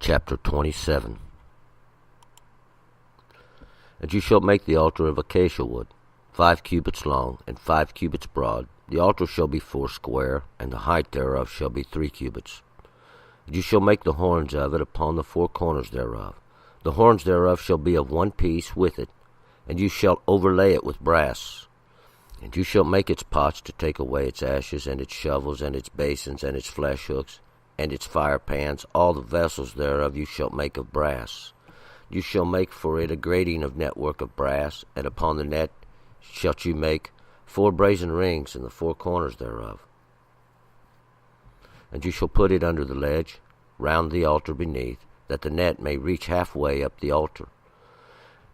Chapter 27. And you shall make the altar of acacia wood, 5 cubits long, and 5 cubits broad. The altar shall be 4 square, and the height thereof shall be 3 cubits. And you shall make the horns of it upon the 4 corners thereof. The horns thereof shall be of one piece with it, and you shall overlay it with brass. And you shall make its pots to take away its ashes, and its shovels, and its basins, and its flesh hooks, and its fire pans. All the vessels thereof you shall make of brass. You shall make for it a grating of network of brass, and upon the net shalt you make 4 brazen rings in the 4 corners thereof. And you shall put it under the ledge, round the altar beneath, that the net may reach halfway up the altar.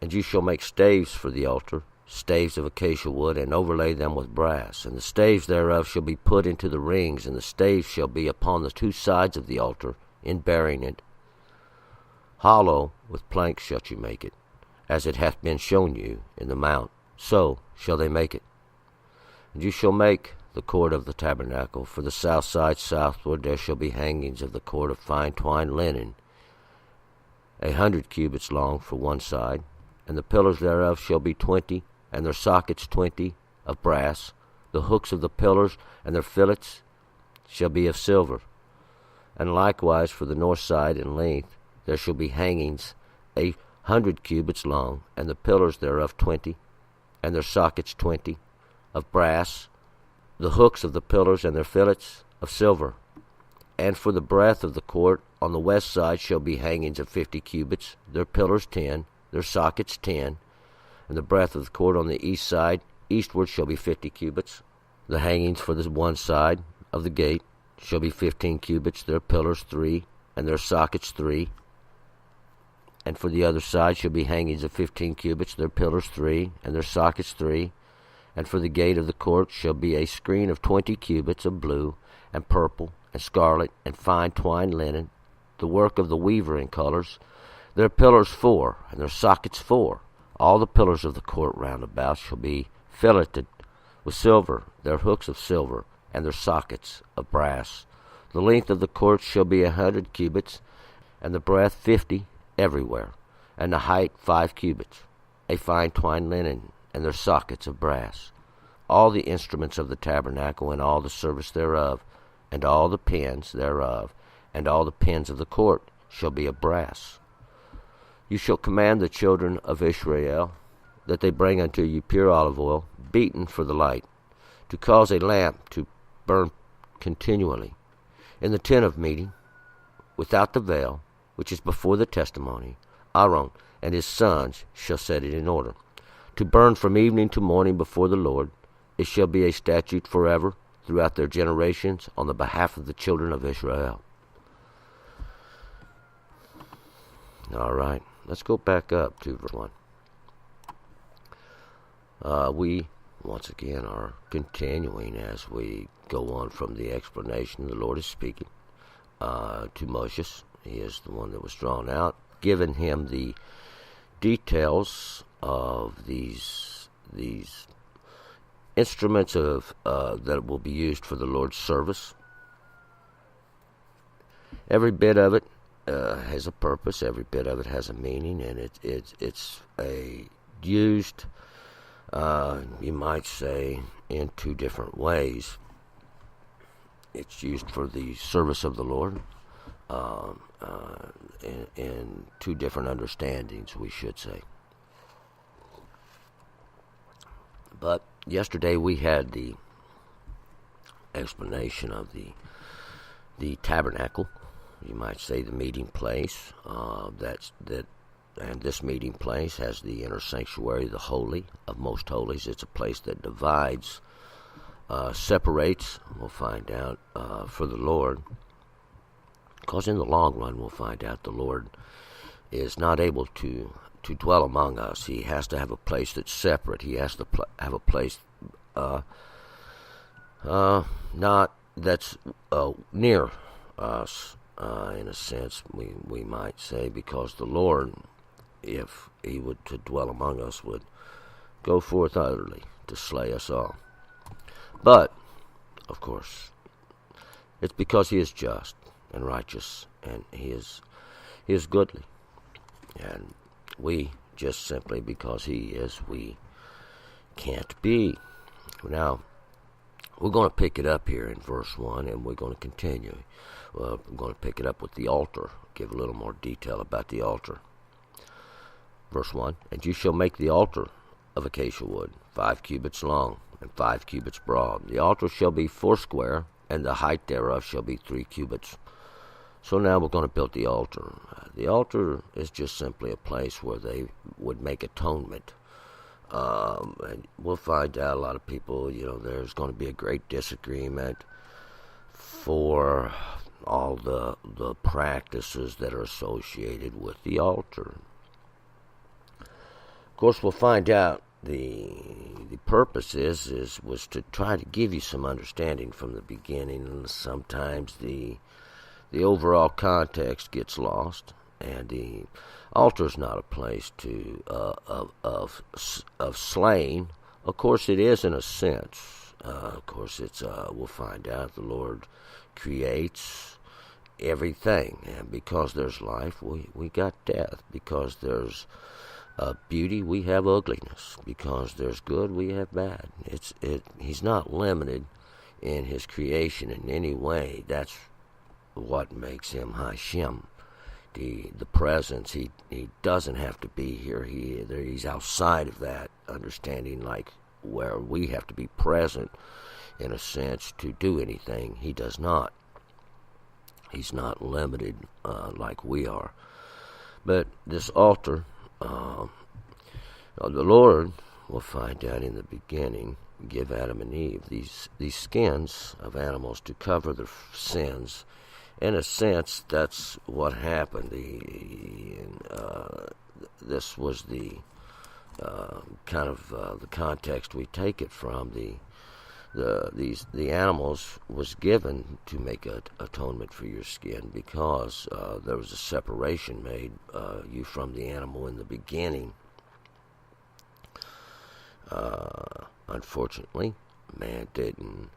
And you shall make staves for the altar, staves of acacia wood, and overlay them with brass. And the staves thereof shall be put into the rings, and the staves shall be upon the 2 sides of the altar, in bearing it. Hollow with planks shalt you make it, as it hath been shown you in the mount, so shall they make it. And you shall make the cord of the tabernacle. For the south side southward there shall be hangings of the cord of fine twined linen, 100 cubits long for one side, and the pillars thereof shall be 20, and their sockets 20 of brass. The hooks of the pillars and their fillets shall be of silver. And likewise for the north side in length there shall be hangings 100 cubits long, and the pillars thereof 20, and their sockets 20 of brass. The hooks of the pillars and their fillets of silver. And for the breadth of the court on the west side shall be hangings of 50 cubits, their pillars 10, their sockets 10, and the breadth of the court on the east side eastward shall be 50 cubits. The hangings for the one side of the gate shall be 15 cubits, their pillars 3, and their sockets 3. And for the other side shall be hangings of 15 cubits, their pillars 3, and their sockets 3. And for the gate of the court shall be a screen of 20 cubits of blue, and purple, and scarlet, and fine twined linen, the work of the weaver in colors. Their pillars 4, and their sockets 4. All the pillars of the court round about shall be filleted with silver, their hooks of silver, and their sockets of brass. The length of the court shall be 100 cubits, and the breadth 50 everywhere, and the height 5 cubits, a fine twined linen, and their sockets of brass. All the instruments of the tabernacle, and all the service thereof, and all the pins thereof, and all the pins of the court shall be of brass. You shall command the children of Israel that they bring unto you pure olive oil, beaten for the light, to cause a lamp to burn continually in the tent of meeting, without the veil, which is before the testimony. Aaron and his sons shall set it in order, to burn from evening to morning before the Lord. It shall be a statute forever throughout their generations on the behalf of the children of Israel. All right, let's go back up to verse 1. We, once again, are continuing as we go on from the explanation. The Lord is speaking to Moses. He is the one that was drawn out, giving him the details of these instruments of that will be used for the Lord's service. Every bit of it has a purpose. Every bit of it has a meaning, and it's used, you might say, in 2 different ways. It's used for the service of the Lord, in 2 different understandings, we should say. But yesterday we had the explanation of the tabernacle, you might say the meeting place. And this meeting place has the inner sanctuary, the holy of most holies. It's a place that divides, separates. We'll find out for the Lord, because in the long run we'll find out the Lord is not able to dwell among us. He has to have a place that's separate. He has to have a place not that's near us, in a sense, we might say, because the Lord, if he would to dwell among us, would go forth utterly to slay us all. But, of course, it's because he is just and righteous, and he is He is goodly. And we, just simply because he is, we can't be. Now, we're going to pick it up here in verse 1, and we're going to continue. Well, I'm going to pick it up with the altar, give a little more detail about the altar. Verse 1, and you shall make the altar of acacia wood, 5 cubits long, and 5 cubits broad. The altar shall be foursquare, and the height thereof shall be 3 cubits. So now we're going to build the altar. The altar is just simply a place where they would make atonement. And we'll find out a lot of people, there's going to be a great disagreement for all the practices that are associated with the altar. Of course, we'll find out the purpose was to try to give you some understanding from the beginning, and sometimes the overall context gets lost, and the altar is not a place of slaying. Of course, it is in a sense. Of course, it's we'll find out the Lord creates everything, and because there's life, we got death. Because there's beauty, we have ugliness. Because there's good, we have bad. He's not limited in his creation in any way. That's what makes him Hashem. The presence, he doesn't have to be here. He's outside of that understanding, like where we have to be present in a sense to do anything. He does not. He's not limited like we are. But this altar, the Lord, we'll find out in the beginning, give Adam and Eve these skins of animals to cover their sins. In a sense, that's what happened. This was the kind of the context we take it from. The animals was given to make atonement for your skin, because there was a separation made you from the animal in the beginning. Unfortunately, man didn't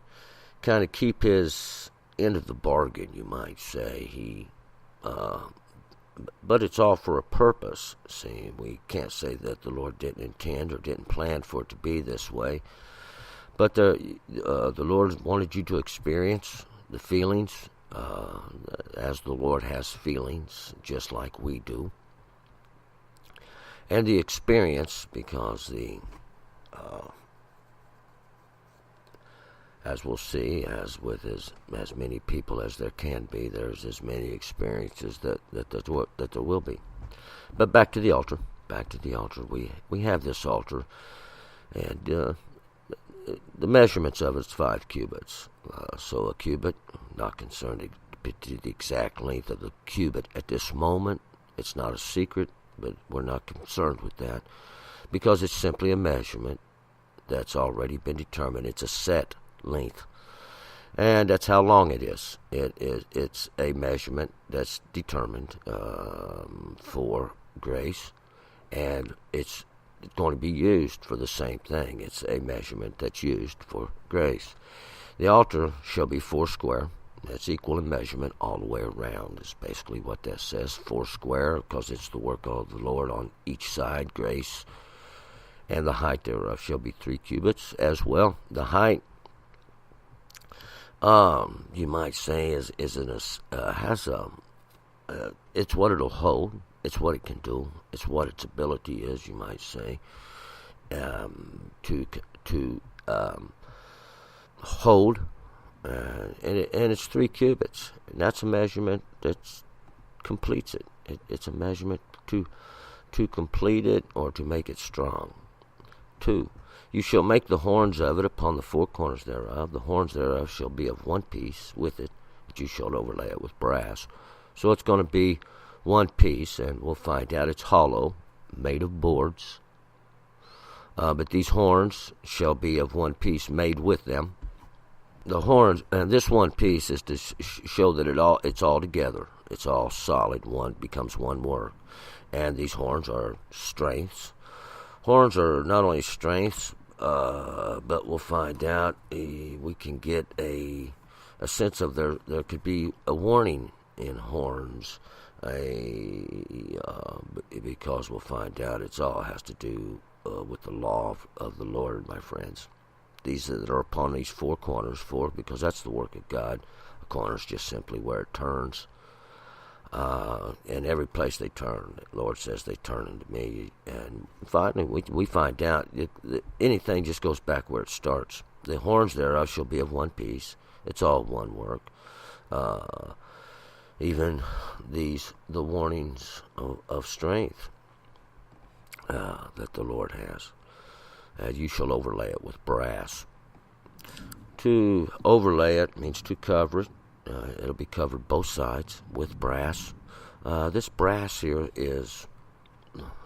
kind of keep his end of the bargain, you might say. But it's all for a purpose. See, we can't say that the Lord didn't intend or didn't plan for it to be this way. But the Lord wanted you to experience the feelings, as the Lord has feelings, just like we do. And the experience, because as we'll see, as with as many people as there can be, there's as many experiences that there will be. But back to the altar. We have this altar, and the measurements of it's 5 cubits. So a cubit, not concerned to the exact length of the cubit at this moment. It's not a secret, but we're not concerned with that, because it's simply a measurement that's already been determined. It's a set length, and that's how long it is. It's a measurement that's determined for grace, and it's going to be used for the same thing. It's a measurement that's used for grace. The altar shall be foursquare. That's equal in measurement all the way around. Is basically what that says. Foursquare, because it's the work of the Lord on each side, grace, and the height thereof shall be 3 cubits as well. The height, you might say, it's what it'll hold. It's what it can do. It's what its ability is, you might say, to hold. And it's 3 cubits. And that's a measurement that completes it. It's a measurement to complete it or to make it strong. 2. You shall make the horns of it upon the 4 corners thereof. The horns thereof shall be of one piece with it, but you shall overlay it with brass. So it's going to be one piece, and we'll find out it's hollow, made of boards. But these horns shall be of one piece made with them. The horns, and this one piece is to show that it's all together. It's all solid. One becomes one work. And these horns are strengths. Horns are not only strengths, but we'll find out we can get a sense of there could be a warning Inkhorns, because we'll find out it's all has to do with the law of the Lord, my friends. These that are upon these four corners, because that's the work of God. A corner is just simply where it turns. And every place they turn, the Lord says they turn into me. And finally, we find out that anything just goes back where it starts. The horns thereof shall be of one piece. It's all one work. Even the warnings of strength that the Lord has. You shall overlay it with brass. To overlay it means to cover it. It'll be covered both sides with brass. This brass here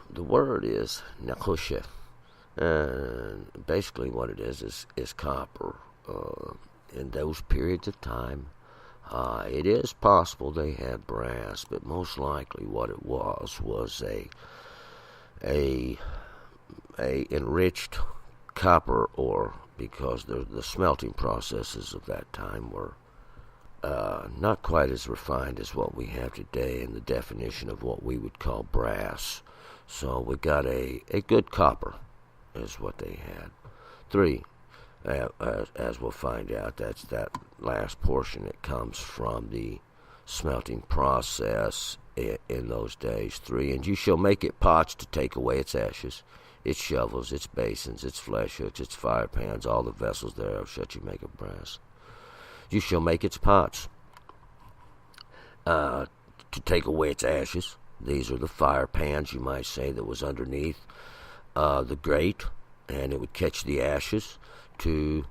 the word is nechusha. And basically what it is copper. In those periods of time, it is possible they had brass, but most likely what it was a enriched copper ore, because the smelting processes of that time were not quite as refined as what we have today in the definition of what we would call brass. So we got a good copper is what they had. 3, as we'll find out, that's that last portion that comes from the smelting process in those days. 3, and you shall make it pots to take away its ashes, its shovels, its basins, its flesh hooks, its fire pans, all the vessels thereof shall you make of brass. You shall make its pots to take away its ashes. These are the fire pans, you might say, that was underneath the grate, and it would catch the ashes to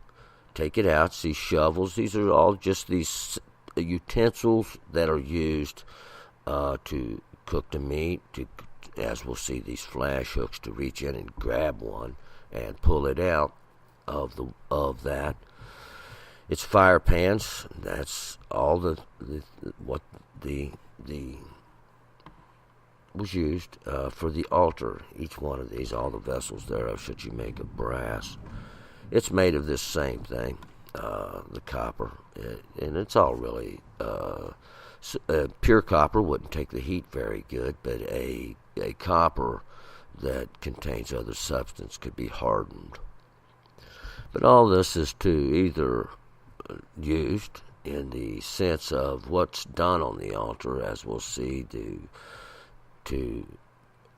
take it out. These shovels, these are all just these utensils that are used to cook the meat, as we'll see, these flash hooks to reach in and grab one and pull it out of that. It's fire pans. That's all what was used for the altar. Each one of these, all the vessels thereof, should you make of brass. It's made of this same thing, the copper, and it's all really pure copper wouldn't take the heat very good, but a copper that contains other substance could be hardened. But all this is to either used in the sense of what's done on the altar, as we'll see, to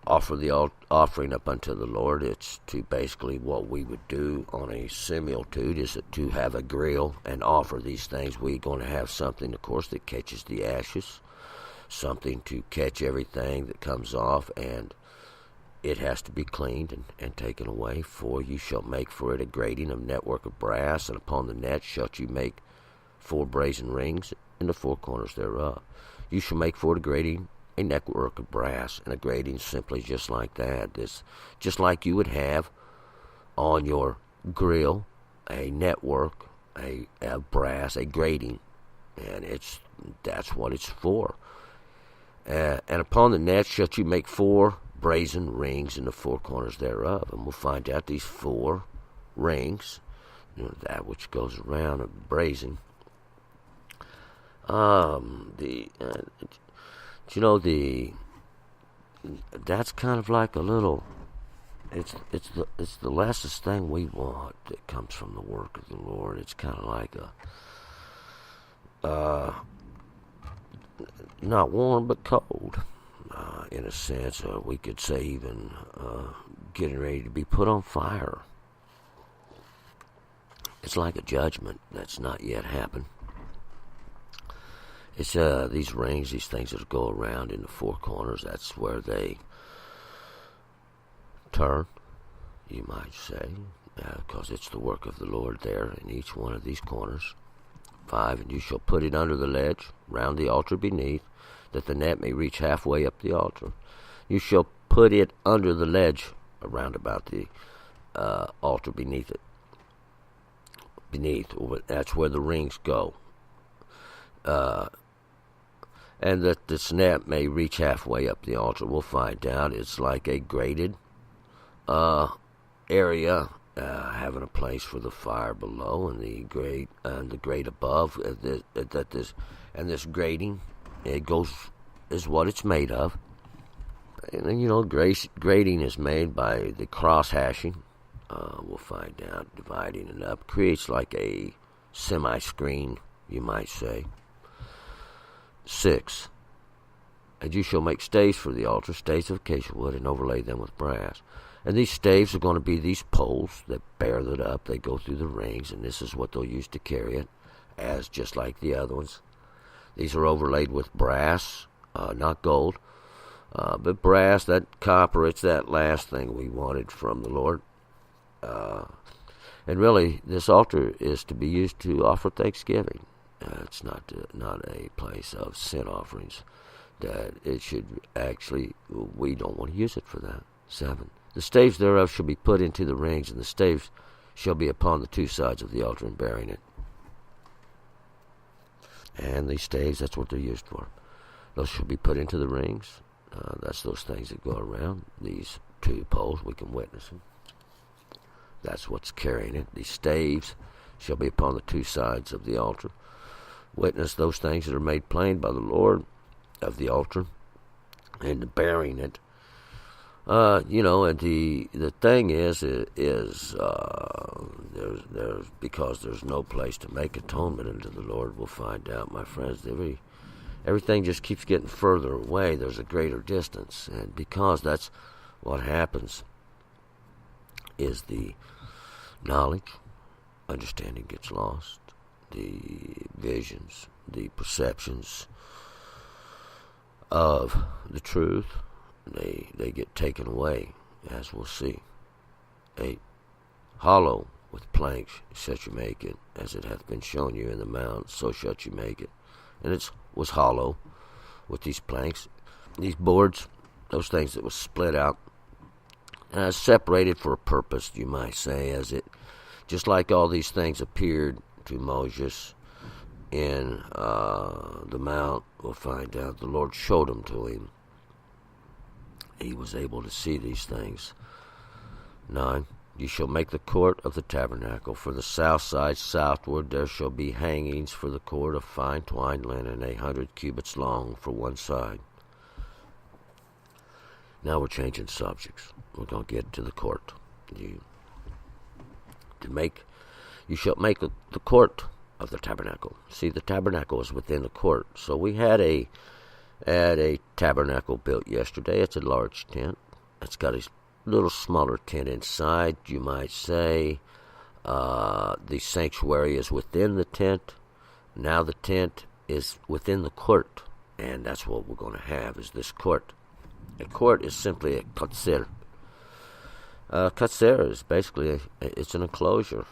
offer the offering up unto the Lord. It's to basically what we would do on a similitude, is to have a grill and offer these things. We're going to have something, of course, that catches the ashes, something to catch everything that comes off, and it has to be cleaned and taken away. 4, you shall make for it a grating of network of brass, and upon the net shalt you make 4 brazen rings in the 4 corners thereof. You shall make for it a grating, a network of brass, and a grating simply just like that. This, just like you would have on your grill, a network, a brass, a grating, and that's what it's for. And upon the net shalt you make 4 brazen rings in the 4 corners thereof. And we'll find out these 4 rings, that which goes around of brazen. That's kind of like a little. It's the lessest thing we want that comes from the work of the Lord. It's kind of like not warm but cold, in a sense. We could say even getting ready to be put on fire. It's like a judgment that's not yet happened. It's these rings, these things that go around in the 4 corners. That's where they turn, you might say, because it's the work of the Lord there in each one of these corners. 5, and you shall put it under the ledge, round the altar beneath, that the net may reach halfway up the altar. You shall put it under the ledge, around about the altar beneath it. That's where the rings go. And that this net may reach halfway up the altar. We'll find out. It's like a grated area, having a place for the fire below, and the grate above. This grating It is what it's made of. And, grading is made by the cross hashing. We'll find out. Dividing it up creates like a semi-screen, you might say. 6. And you shall make staves for the altar, staves of acacia wood, and overlay them with brass. And these staves are going to be these poles that bear it up. They go through the rings, and this is what they'll use to carry it, as just like the other ones. These are overlaid with brass, not gold, but brass, that copper. It's that last thing we wanted from the Lord. And really, this altar is to be used to offer thanksgiving. It's not a place of sin offerings. That it should actually, we don't want to use it for that. 7. The staves thereof shall be put into the rings, and the staves shall be upon the two sides of the altar and bearing it. And these staves, that's what they're used for. Those shall be put into the rings. That's those things that go around. These 2 poles, we can witness them. That's what's carrying it. These staves shall be upon the 2 sides of the altar. Witness those things that are made plain by the Lord of the altar, and bearing it. And the thing is there's because there's no place to make atonement unto the Lord. We'll find out, my friends. Everything just keeps getting further away. There's a greater distance, and because that's what happens, is the knowledge, understanding gets lost, the visions, the perceptions of the truth, they get taken away, as we'll see. 8. Hollow with planks shall you make it, as it hath been shown you in the mount, so shall you make it. And it was hollow with these planks, these boards, those things that was split out, separated for a purpose, you might say, as it, just like all these things appeared to Moses in the mount. We'll find out the Lord showed them to him. He was able to see these things. 9. You shall make the court of the tabernacle. For the south side southward there shall be hangings for the court of fine twined linen, 100 cubits long for one side. Now we're changing subjects. We're going to get to the court. You shall make the court of the tabernacle. See, the tabernacle is within the court. So we had a tabernacle built yesterday. It's a large tent. It's got a little smaller tent inside, you might say. The sanctuary is within the tent. Now the tent is within the court, and that's what we're going to have, is this court. A court is simply a katser. Katser is basically it's an enclosure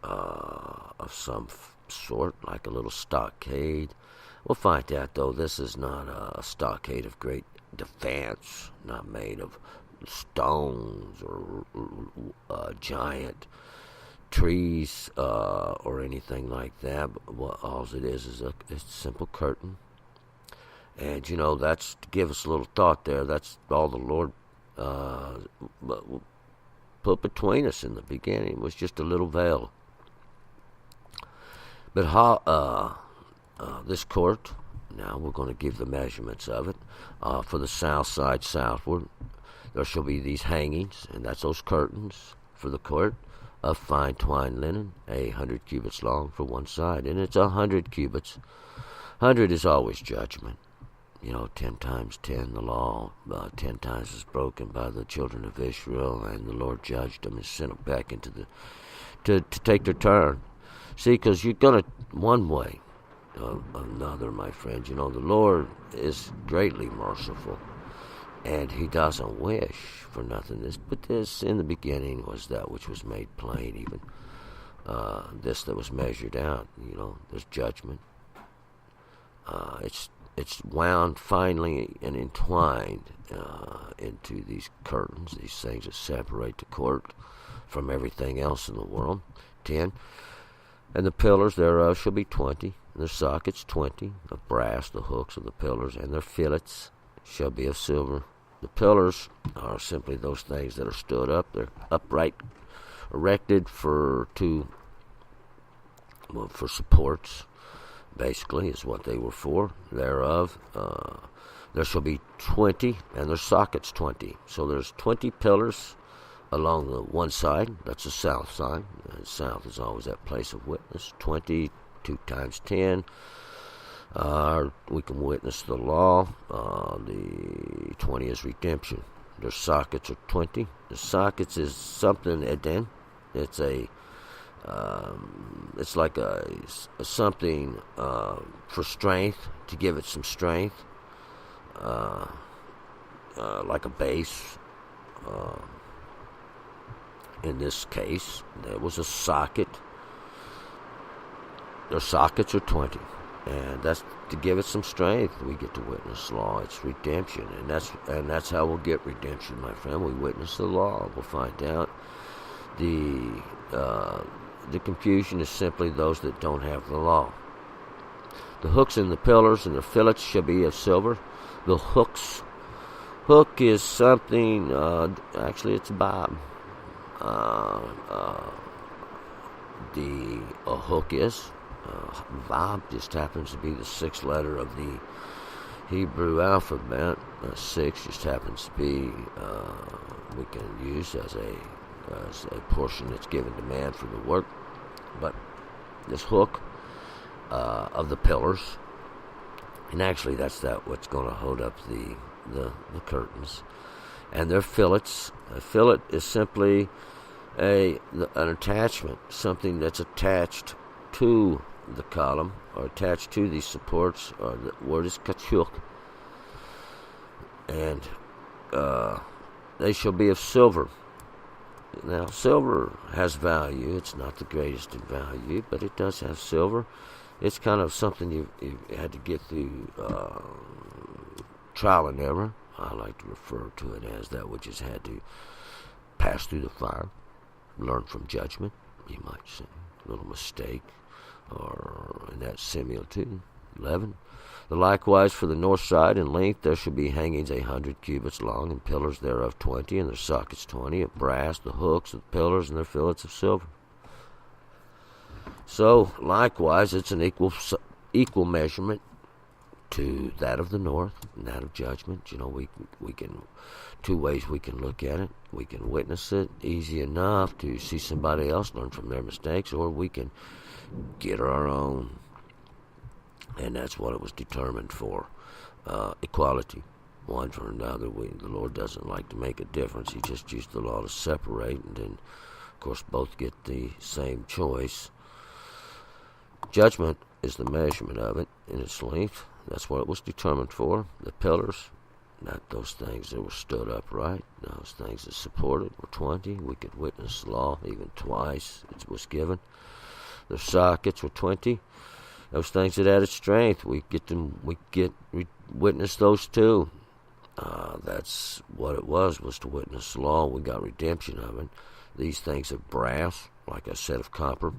of some sort, like a little stockade. We'll find out, though, this is not a stockade of great defense, not made of stones or giant trees or anything like that. But all it is a simple curtain. And, that's to give us a little thought there. That's all the Lord put between us in the beginning, was just a little veil. But this court, now we're going to give the measurements of it. For the south side southward, there shall be these hangings, and that's those curtains for the court, of fine twined linen, 100 cubits long for one side. And it's 100 cubits. 100 is always judgment. 10 times 10, the law, 10 times was broken by the children of Israel, and the Lord judged them and sent them back into to take their turn. See, because you're going to, one way or another, my friends, the Lord is greatly merciful, and He doesn't wish for nothing. But this, in the beginning, was that which was made plain, even this that was measured out. There's judgment. It's wound finely and entwined into these curtains, these things that separate the court from everything else in the world. 10. And the pillars thereof shall be 20, and their sockets 20, of brass, the hooks of the pillars, and their fillets shall be of silver. The pillars are simply those things that are stood up. They're upright, erected for supports. basically, is what they were for. Thereof, there shall be 20, and their sockets 20. So there's 20 pillars along the one side. That's the south side. And south is always that place of witness. 20, 2 times 10. We can witness the law. The 20 is redemption. Their sockets are 20. The sockets is something, then it's a it's like a something for strength, to give it some strength, like a base. In this case, there was a socket. Their sockets are 20, and that's to give it some strength. We get to witness law. It's redemption, and that's how we'll get redemption, my friend. We witness the law. We'll find out the confusion is simply those that don't have the law. The hooks and the pillars and the fillets shall be of silver. The hook is something. Actually, it's a bob. A hook is. Vav just happens to be the 6th letter of the Hebrew alphabet. 6 just happens to be we can use as a portion that's given to man for the work. But this hook of the pillars, and actually that's what's going to hold up the curtains, and their fillets. A fillet is simply an attachment, something that's attached to the column or attached to these supports. Or the word is kachuk, and they shall be of silver. Now, silver has value. It's not the greatest in value, but it does have silver. It's kind of something you had to get through trial and error. I like to refer to it as that which has had to pass through the fire, learn from judgment, you might say. A little mistake, or in that similitude. 11. Likewise for the north side in length there shall be hangings 100 cubits long, and pillars thereof 20, and their sockets 20, of brass, the hooks of the pillars, and their fillets of silver. So likewise it's an equal measurement to that of the north and that of judgment. You know, we can, 2 ways we can look at it. We can witness it easy enough to see somebody else learn from their mistakes, or we can get our own. And that's what it was determined for. Equality, one for another. The Lord doesn't like to make a difference. He just used the law to separate, and then, of course, both get the same choice. Judgment is the measurement of it in its length. That's what it was determined for. The pillars, not those things that were stood upright. Those things that supported were 20. We could witness the law even twice. It was given. The sockets were 20. Those things that added strength, we witness those too. That's what it was to witness the law. We got redemption of it. These things of brass, like I said, of copper.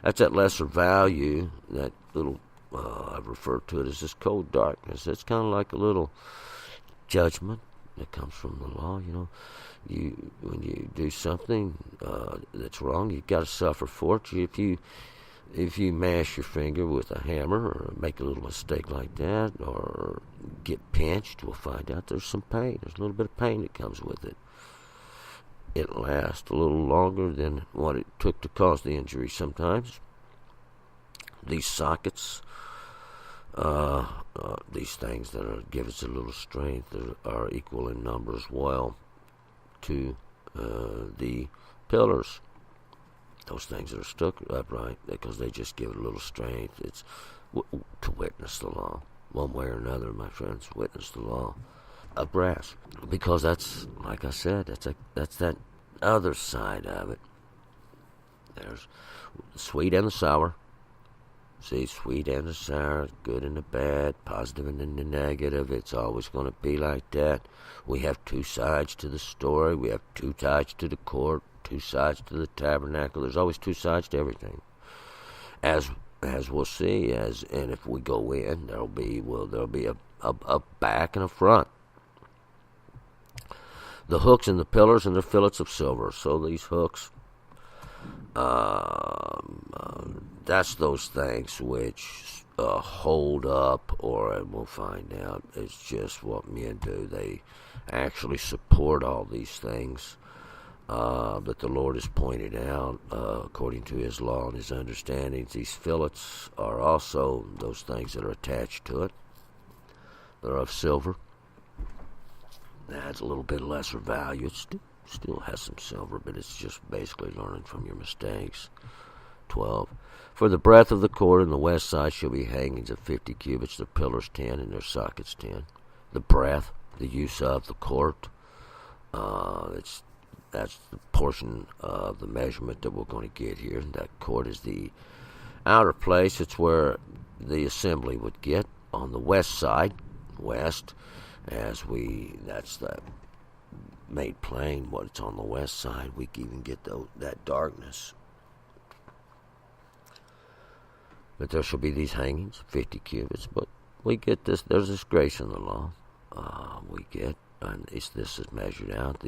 That's that lesser value, that little, I've referred to it as this cold darkness. It's kind of like a little judgment that comes from the law. You know, when you do something that's wrong, you've got to suffer for it. If you mash your finger with a hammer or make a little mistake like that or get pinched, we'll find out there's some pain. There's a little bit of pain that comes with it. It lasts a little longer than what it took to cause the injury sometimes. These sockets, these things that give us a little strength are equal in number as well to the pillars. Those things that are stuck upright, because they just give it a little strength. It's to witness the law. One way or another, my friends, witness the law of brass. Because that's, like I said, that's that other side of it. There's the sweet and the sour. See, sweet and the sour, good and the bad, positive and the negative. It's always going to be like that. We have 2 sides to the story. We have 2 sides to the court. 2 sides to the tabernacle. There's always 2 sides to everything. As we'll see, and if we go in, there'll be a back and a front. The hooks and the pillars and the fillets of silver. So these hooks, that's those things which hold up, or we'll find out it's just what men do. They actually support all these things that the Lord has pointed out according to His law and His understandings. These fillets are also those things that are attached to it. They're of silver. That's a little bit lesser value. It still has some silver, but it's just basically learning from your mistakes. 12. For the breadth of the court on the west side shall be hangings of 50 cubits, their pillars 10, and their sockets 10. The breadth, the use of the court, that's the portion of the measurement that we're going to get here. That court is the outer place. It's where the assembly would get on the west side, west, that's the made plain what's on the west side. We can even get that darkness. But there shall be these hangings, 50 cubits. But we get this. There's this grace in the law. We get, and this is measured out.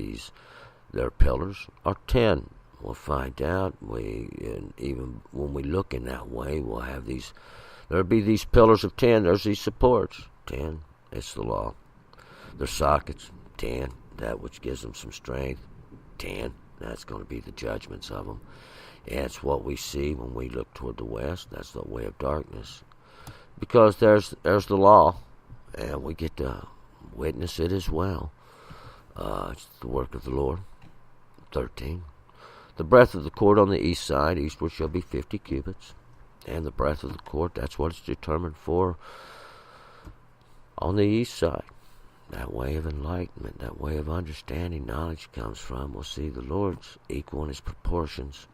Their pillars are 10. We'll find out. And even when we look in that way, we'll have these. There'll be these pillars of 10. There's these supports, 10. It's the law. Their sockets, 10. That which gives them some strength, 10. That's going to be the judgments of them. And it's what we see when we look toward the west. That's the way of darkness. Because there's the law, and we get to witness it as well. It's the work of the Lord. 13. The breadth of the court on the east side, eastward, shall be 50 cubits. And the breadth of the court, that's what it's determined for on the east side. That way of enlightenment, that way of understanding knowledge comes from. We'll see the Lord's equal in His proportions.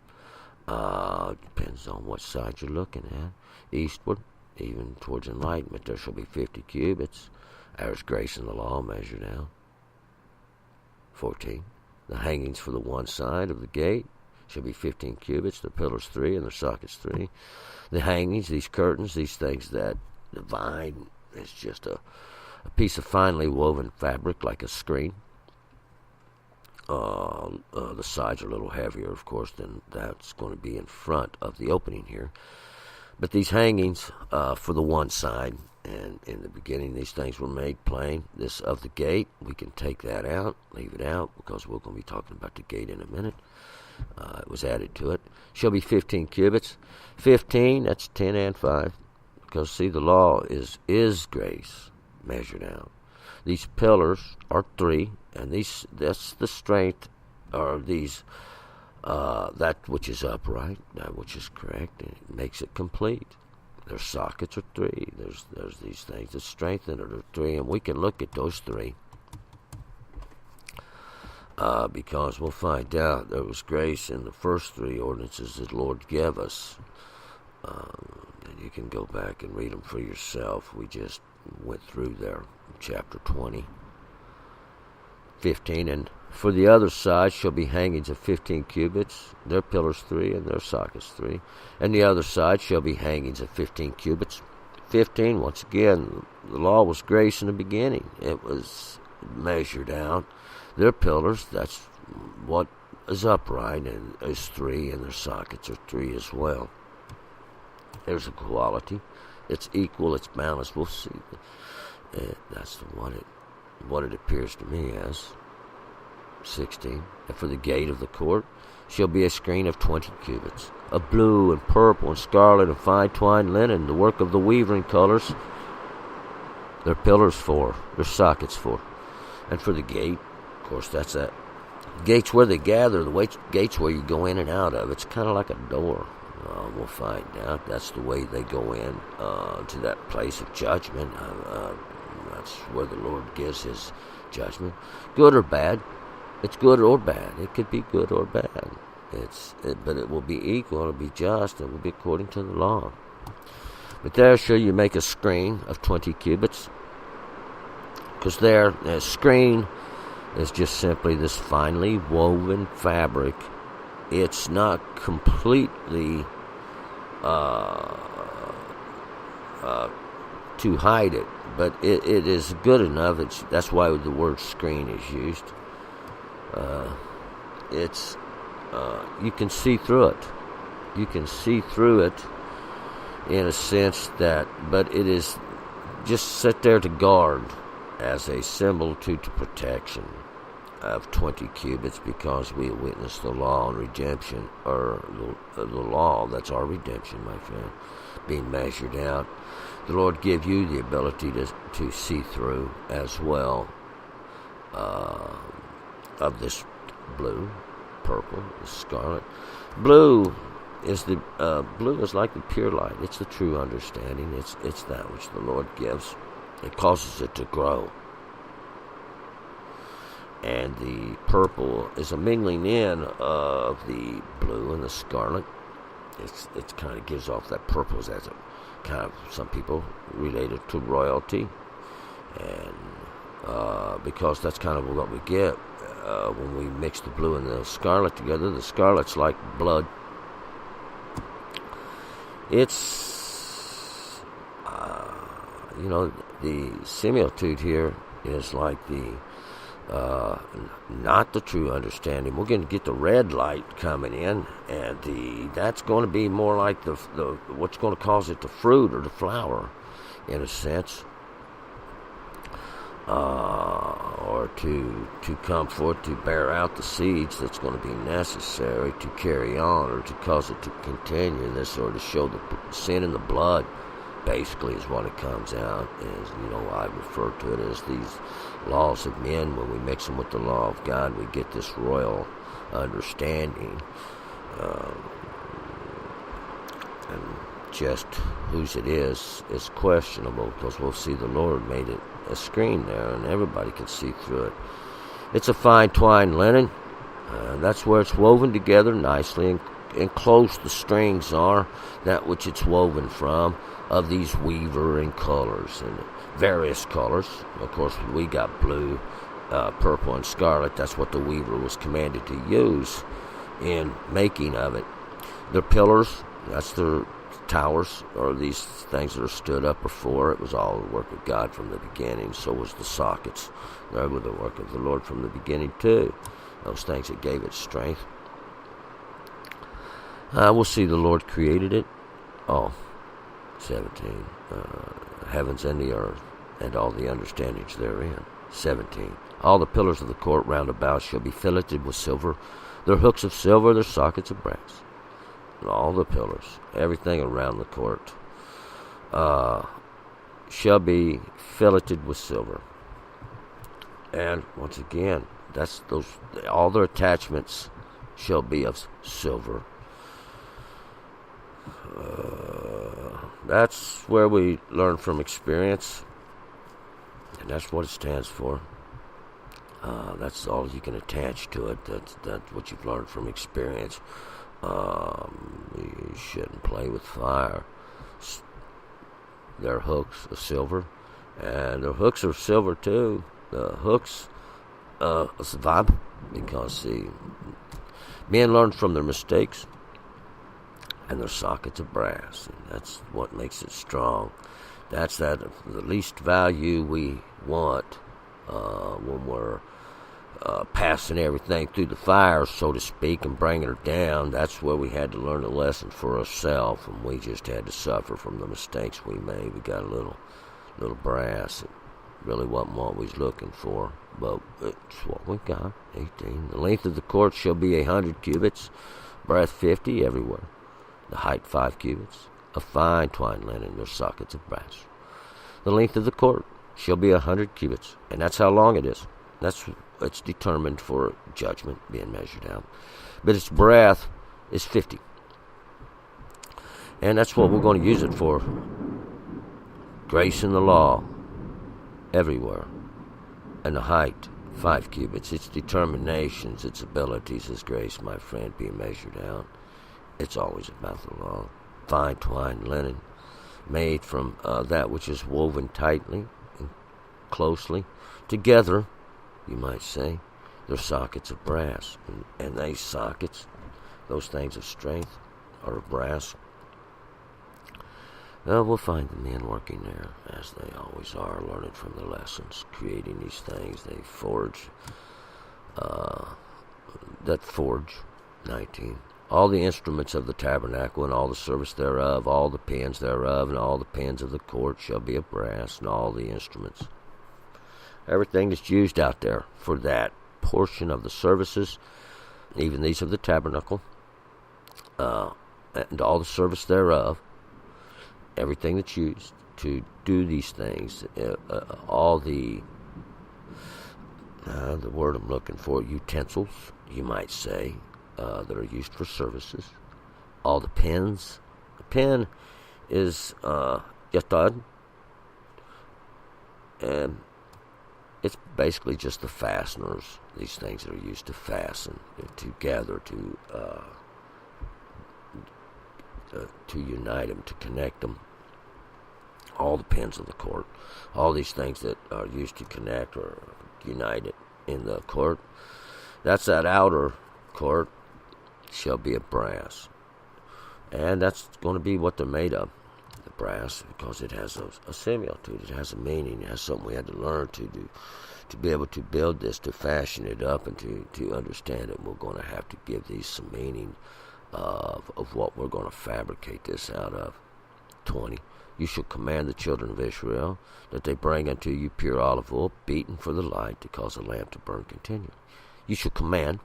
Depends on what side you're looking at. Eastward, even towards enlightenment, there shall be 50 cubits. There's grace in the law measured out. 14. The hangings for the one side of the gate shall be 15 cubits. Their pillars 3 and their sockets 3. The hangings, these curtains, these things that divide, is just a piece of finely woven fabric like a screen. The sides are a little heavier, of course, than that's going to be in front of the opening here. But these hangings for the one side, and in the beginning these things were made plain. This of the gate, we can take that out, leave it out, because we're going to be talking about the gate in a minute. It was added to it. Shall be 15 cubits. 15, that's 10 and 5. Because, see, the law is grace measured out. These pillars are 3, and that's the strength, or these, that which is upright, that which is correct, and it makes it complete. Their sockets are 3. There's these things that strengthen it are 3, and we can look at those 3. Because we'll find out there was grace in the first 3 ordinances that the Lord gave us. And you can go back and read them for yourself. We just went through there, chapter 20. 15, and for the other side shall be hangings of 15 cubits, their pillars 3 and their sockets 3. And the other side shall be hangings of 15 cubits. 15, once again, the law was grace in the beginning. It was measured out. Their pillars, that's what is upright, and is 3, and their sockets are 3 as well. There's equality. It's equal, it's balanced. We'll see. That's what it appears to me as. 16. And for the gate of the court shall be a screen of 20 cubits, of blue and purple and scarlet and fine twined linen, the work of the weaver in colors. Their pillars 4, their sockets 4. And for the gate, of course, that's that. Gates where they gather, gates where you go in and out of. It's kind of like a door. We'll find out. That's the way they go in to that place of judgment. That's where the Lord gives His judgment. Good or bad. It's good or bad. It could be good or bad. But it will be equal. It will be just. It will be according to the law. But there shall you make a screen of 20 cubits. Because there, a screen is just simply this finely woven fabric. It's not completely to hide it, but it is good enough. That's why the word screen is used. You can see through it. You can see through it, in a sense that, but it is just set there to guard as a symbol to protection of 20 cubits, because we witness the law and redemption, or the law, that's our redemption, my friend, being measured out. The Lord give you the ability to see through as well of this blue, purple, the scarlet. Blue is like the pure light. It's the true understanding. It's that which the Lord gives. It causes it to grow. And the purple is a mingling in of the blue and the scarlet. It kind of gives off that purple as a kind of, some people relate it to royalty, and because that's kind of what we get when we mix the blue and the scarlet together. The scarlet's like blood. It's the similitude here is like the not the true understanding. We're going to get the red light coming in, and that's going to be more like the what's going to cause it to fruit or to flower, in a sense, or to come forth, to bear out the seeds that's going to be necessary to carry on, or to cause it to continue in this, or to show the sin in the blood. Basically, is what it comes out is. I refer to it as these laws of men. When we mix them with the law of God, we get this royal understanding. And just whose it is questionable, because we'll see the Lord made it a screen there, and everybody can see through it. It's a fine twined linen. That's where it's woven together nicely, and close the strings are, that which it's woven from, of these weaver in colors, and various colors. Of course, we got blue, purple, and scarlet. That's what the weaver was commanded to use in making of it. Their pillars, that's their towers, or these things that are stood up before. It was all the work of God from the beginning. So was the sockets. They were the work of the Lord from the beginning too. Those things that gave it strength. We'll see the Lord created it. 17. Heavens and the earth, and all the understandings therein. 17. All the pillars of the court round about shall be filleted with silver, their hooks of silver, their sockets of brass. And all the pillars, everything around the court, shall be filleted with silver. And once again, that's those. All their attachments shall be of silver. That's where we learn from experience, and that's what it stands for. That's all you can attach to it. That's what you've learned from experience. You shouldn't play with fire. Their hooks of silver, and their hooks are silver too. The hooks, it's a vibe, because see, men learn from their mistakes. And their sockets of brass, and that's what makes it strong. That's the least value we want when we're passing everything through the fire, so to speak, and bringing her down. That's where we had to learn a lesson for ourselves, and we just had to suffer from the mistakes we made. We got a little brass. It really wasn't what we was looking for, but it's what we got. 18. The length of the court shall be 100 cubits, breadth 50 everywhere. The height 5 cubits, of fine twined linen, their sockets of brass. The length of the court shall be 100 cubits, and that's how long it is. It's determined for judgment being measured out. But its breadth is 50. And that's what we're going to use it for. Grace in the law, everywhere. And the height, 5 cubits. Its determinations, its abilities, its grace, my friend, being measured out. It's always about the law. Fine twined linen, made from that which is woven tightly and closely together, you might say. They're sockets of brass, and these sockets, those things of strength, are of brass. Well, we'll find the men working there, as they always are, learning from the lessons, creating these things. They forge, 19. all the instruments of the tabernacle, and all the service thereof, all the pins thereof, and all the pins of the court shall be of brass, and all the instruments. Everything that's used out there for that portion of the services, even these of the tabernacle, and all the service thereof, everything that's used to do these things, all the word I'm looking for, utensils, you might say, that are used for services, all the pins. The pin is yatad, and it's basically just the fasteners, these things that are used to fasten, together, to unite them, to connect them. All the pins of the court, all these things that are used to connect or unite it in the court, that's that outer court, shall be of brass. And that's going to be what they're made of, the brass, because it has a semblance to it. It has a meaning. It has something we had to learn to do, to be able to build this, to fashion it up, and to understand it. We're going to have to give these some meaning of what we're going to fabricate this out of. 20. You shall command the children of Israel that they bring unto you pure olive oil, beaten for the light, to cause a lamp to burn continually. You shall command.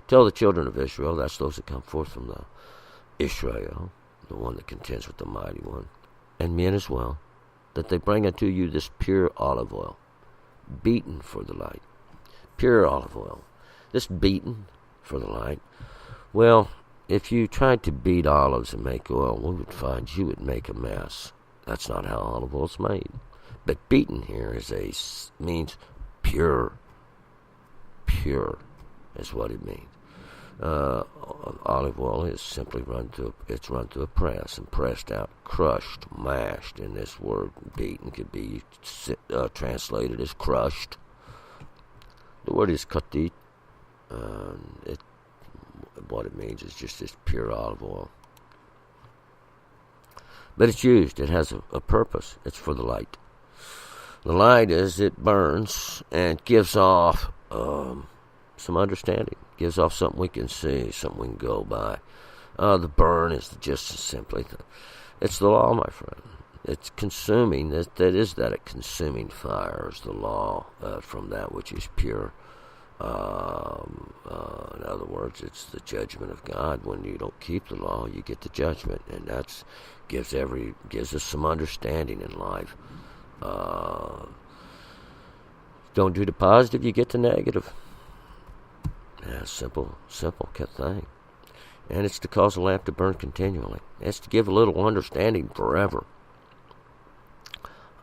Tell the children of Israel, that's those that come forth from the Israel, the one that contends with the mighty one, and men as well, that they bring unto you this pure olive oil, beaten for the light. Pure olive oil. This beaten for the light. Well, if you tried to beat olives and make oil, we would find you would make a mess. That's not how olive oil is made. But beaten here means pure. Pure is what it means. Olive oil is simply run through a press and pressed out, crushed, mashed. And this word beaten could be translated as crushed. The word is katit. What it means is just this pure olive oil. But it's used. It has a purpose. It's for the light. The light is it burns and gives off some understanding. Gives off something we can see, something we can go by. The burn is just simply, it's the law, my friend. It's consuming. That is that a consuming fire is the law from that which is pure. In other words, it's the judgment of God. When you don't keep the law, you get the judgment, and that gives us some understanding in life. Don't do the positive, you get the negative. Yeah, simple thing. And it's to cause a lamp to burn continually. It's to give a little understanding forever.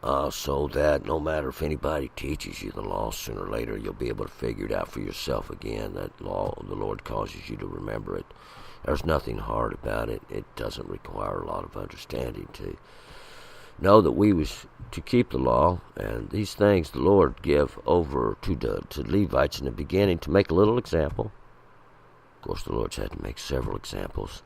So that no matter if anybody teaches you the law, sooner or later you'll be able to figure it out for yourself again. That law, the Lord causes you to remember it. There's nothing hard about it. It doesn't require a lot of understanding to know that we was to keep the law, and these things the Lord give over to Levites in the beginning to make a little example. Of course, the Lord's had to make several examples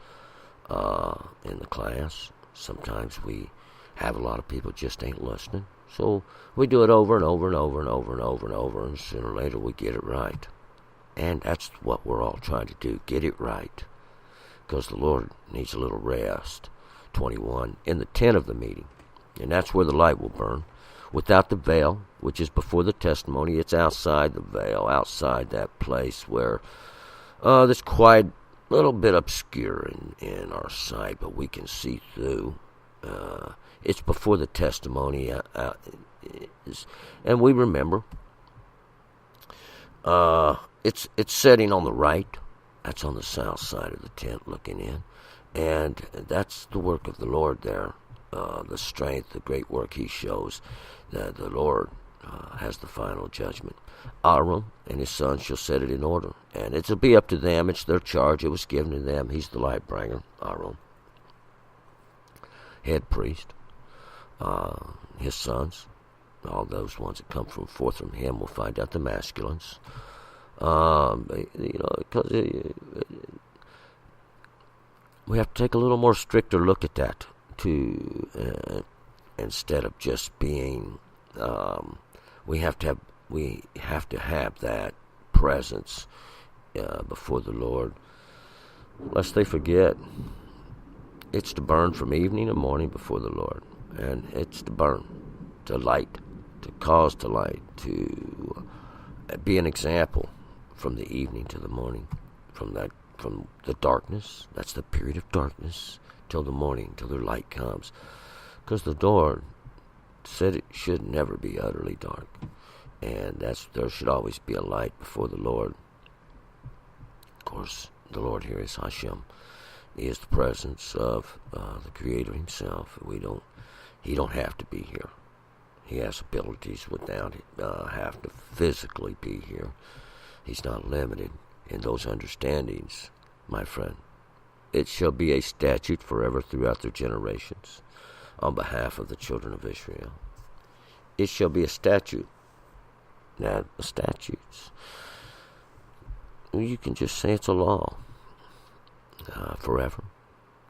in the class. Sometimes we have a lot of people just ain't listening. So we do it over and over and over and over and over and over, and sooner or later we get it right. And that's what we're all trying to do, get it right. Because the Lord needs a little rest. 21, in the tent of the meeting. And that's where the light will burn. Without the veil, which is before the testimony, it's outside the veil, outside that place where that's quite a little bit obscure in our sight, but we can see through. It's before the testimony, and we remember. It's setting on the right. That's on the south side of the tent, looking in, and that's the work of the Lord there. The strength, the great work He shows. That the Lord has the final judgment. Aaron and his sons shall set it in order, and it'll be up to them. It's their charge. It was given to them. He's the light bringer, Aaron, head priest. His sons, all those ones that come forth from him, will find out the masculines. Because we have to take a little more stricter look at that instead of just being. We have to have that presence before the Lord. lest they forget. It's to burn from evening and morning before the Lord. And it's to burn, to light, to cause to light, to be an example from the evening to the morning, from the darkness, that's the period of darkness, till the morning, till their light comes. Because the Lord said it should never be utterly dark. And there should always be a light before the Lord. Of course, the Lord here is Hashem. He is the presence of the Creator Himself. He don't have to be here. He has abilities without have to physically be here. He's not limited in those understandings, my friend. It shall be a statute forever throughout their generations on behalf of the children of Israel. It shall be a statute. Now, the statutes, you can just say it's a law forever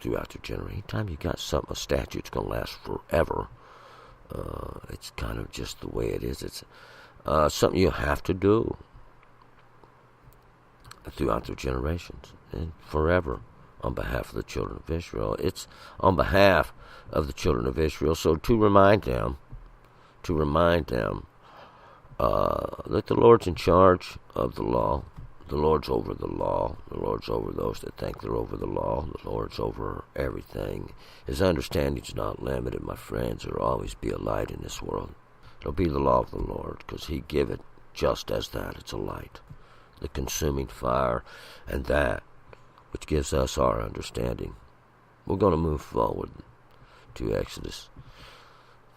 throughout their generation. Anytime you got something, a statute's going to last forever. It's kind of just the way it is. It's something you have to do throughout their generations and forever on behalf of the children of Israel. It's on behalf of the children of Israel. So to remind them that the Lord's in charge of the law. The Lord's over the law. The Lord's over those that think they're over the law. The Lord's over everything. His understanding's not limited, my friends. There'll always be a light in this world. It'll be the law of the Lord, because He give it just as that. It's a light, the consuming fire, and that which gives us our understanding. We're going to move forward to Exodus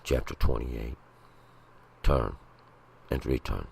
chapter 28. Turn and return.